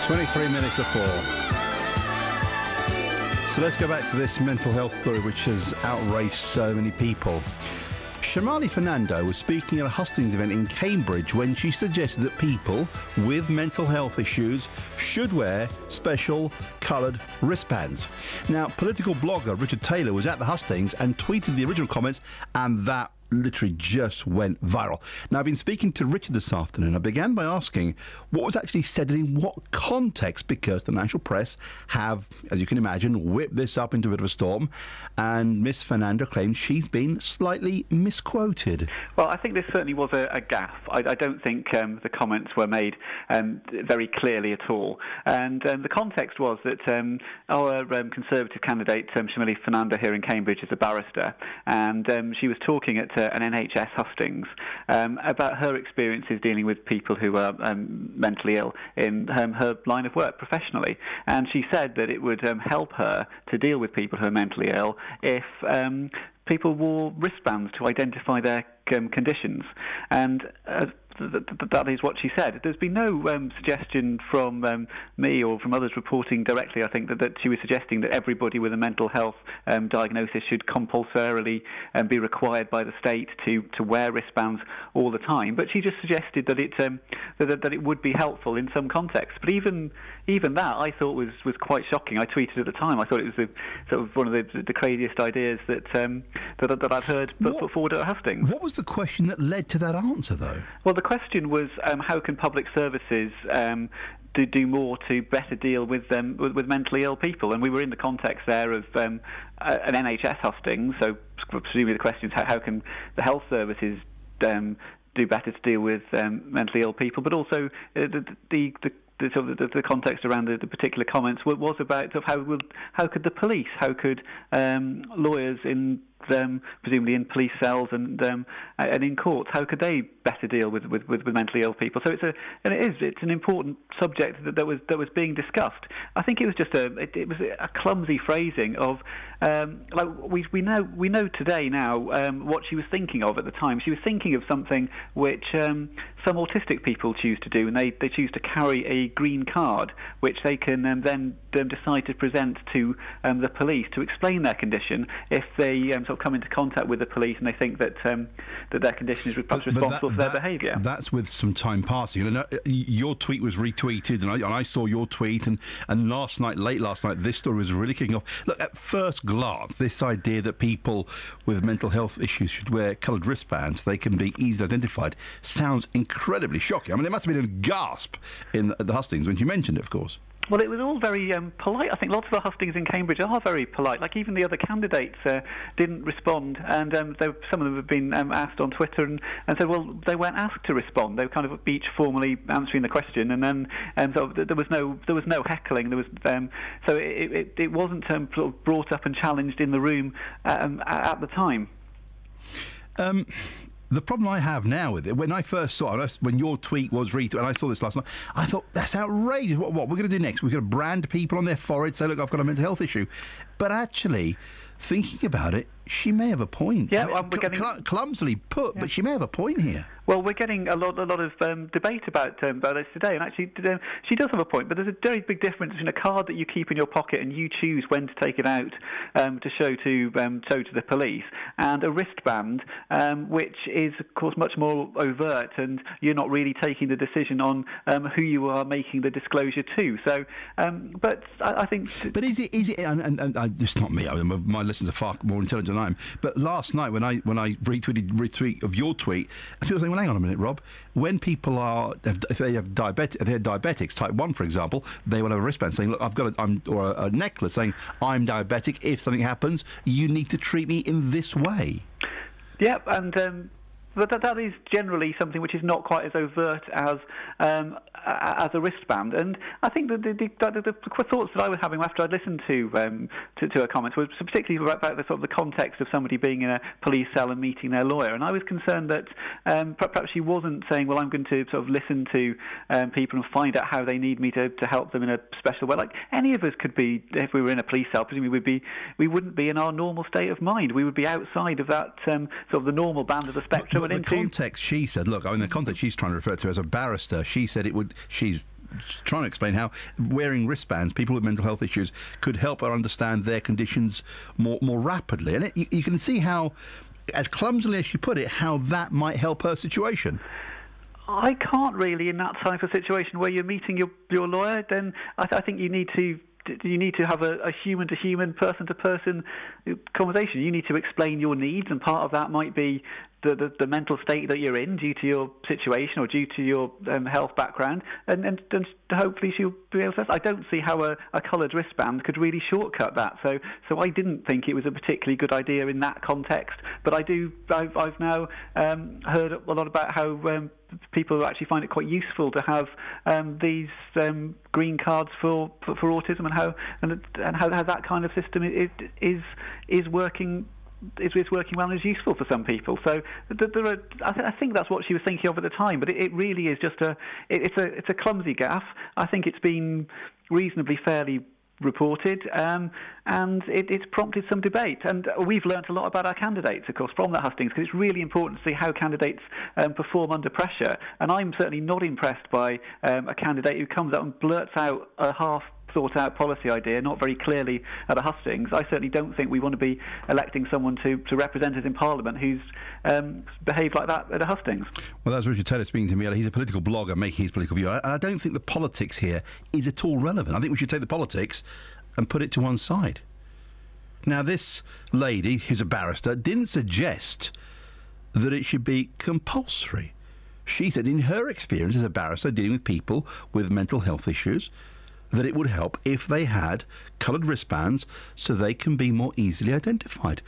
23 minutes to 4. So let's go back to this mental health story which has outraged so many people. Shamali Fernando was speaking at a hustings event in Cambridge when she suggested that people with mental health issues should wear special coloured wristbands. Now, political blogger Richard Taylor was at the hustings and tweeted the original comments, and that literally just went viral. Now, I've been speaking to Richard this afternoon. I began by asking what was actually said and in what context, because the national press have, as you can imagine, whipped this up into a bit of a storm, and Miss Fernando claims she's been slightly misquoted. Well, I think this certainly was a gaffe. I don't think the comments were made very clearly at all. And the context was that our Conservative candidate, Shamali Fernando, here in Cambridge, is a barrister, and she was talking at an NHS hustings about her experiences dealing with people who are mentally ill in her line of work professionally. And she said that it would help her to deal with people who are mentally ill if people wore wristbands to identify their conditions. And that is what she said. There's been no suggestion from me or from others reporting directly, I think, that she was suggesting that everybody with a mental health diagnosis should compulsorily be required by the state to wear wristbands all the time. But she just suggested that it would be helpful in some contexts. But even that, I thought was quite shocking. I tweeted at the time. I thought it was sort of one of the craziest ideas that I've heard put forward at hustings. What was the question that led to that answer, though? Well, the question was how can public services do more to better deal with mentally ill people? And we were in the context there of an NHS husting, so presumably the question is how can the health services do better to deal with mentally ill people, but also the context around the particular comments was about sort of how could the police, how could lawyers in presumably in police cells and in courts, how could they better deal with mentally ill people? So it's an important subject that was being discussed. I think it was just it was a clumsy phrasing of we know today now what she was thinking of at the time. She was thinking of something which some autistic people choose to do, and they choose to carry a green card which they can then decide to present to the police to explain their condition if they sort of come into contact with the police and they think that their condition is perhaps responsible for their behaviour. That's with some time passing. And your tweet was retweeted, and I saw your tweet, and late last night, this story was really kicking off. Look, at first glance, this idea that people with mental health issues should wear coloured wristbands, they can be easily identified, sounds incredibly shocking. I mean, there must have been a gasp at the hustings when you mentioned it, of course. Well, it was all very polite. I think lots of the hustings in Cambridge are very polite. Like, even the other candidates didn't respond, and some of them have been asked on Twitter and said, well, they weren't asked to respond. They were kind of each formally answering the question, and then so there was no heckling. There was so it wasn't sort of brought up and challenged in the room at the time. The problem I have now with it, when I first saw it, when your tweet was retweeted, and I saw this last night, I thought, that's outrageous. What we're going to do next? We're going to brand people on their forehead, say, look, I've got a mental health issue. But actually, thinking about it, she may have a point. Yeah, I mean, clumsily put, yeah. But she may have a point here. Well, we're getting a lot of debate about this today, and actually she does have a point. But there's a very big difference between a card that you keep in your pocket and you choose when to take it out to show to the police, and a wristband, which is of course much more overt, and you're not really taking the decision on who you are making the disclosure to. So, but I think. But is it? And it's not me. I mean, my listeners are far more intelligent than I am. But last night when I retweet of your tweet, people saying, well, hang on a minute, Rob. When people if they're diabetics, type 1, for example, they will have a wristband saying, look, or a necklace saying, I'm diabetic. If something happens, you need to treat me in this way. Yep, and but that is generally something which is not quite as overt as a wristband. And I think that the thoughts that I was having after I'd listened to her comments was particularly about the sort of the context of somebody being in a police cell and meeting their lawyer. And I was concerned that perhaps she wasn't saying, well, I'm going to sort of listen to people and find out how they need me to help them in a special way. Like any of us could be, if we were in a police cell, presumably we wouldn't be in our normal state of mind. We would be outside of that sort of the normal band of the spectrum. But the context, she said, look, in the context she's trying to refer to as a barrister, she said she's trying to explain how wearing wristbands, people with mental health issues, could help her understand their conditions more rapidly. And you can see how, as clumsily as she put it, how that might help her situation. I can't really, in that type of situation where you're meeting your lawyer, then I think you need to have a human-to-human, person-to-person conversation. You need to explain your needs, and part of that might be the mental state that you're in due to your situation or due to your health background, and hopefully she'll be able to. I don't see how a coloured wristband could really shortcut that. So I didn't think it was a particularly good idea in that context. But I've now heard a lot about how people actually find it quite useful to have these green cards for autism, and how that kind of system is working. Is working well and is useful for some people. So I think that's what she was thinking of at the time. But it really is just it's a clumsy gaffe. I think it's been reasonably fairly reported, and it's prompted some debate. And we've learnt a lot about our candidates, of course, from that hustings, because it's really important to see how candidates perform under pressure. And I'm certainly not impressed by a candidate who comes out and blurts out a half-thought-out policy idea, not very clearly at a hustings. I certainly don't think we want to be electing someone to represent us in Parliament who's behaved like that at a hustings. Well, that's Richard Taylor speaking to me. He's a political blogger making his political view. And I don't think the politics here is at all relevant. I think we should take the politics and put it to one side. Now, this lady, who's a barrister, didn't suggest that it should be compulsory. She said in her experience as a barrister dealing with people with mental health issues, that it would help if they had coloured wristbands so they can be more easily identified.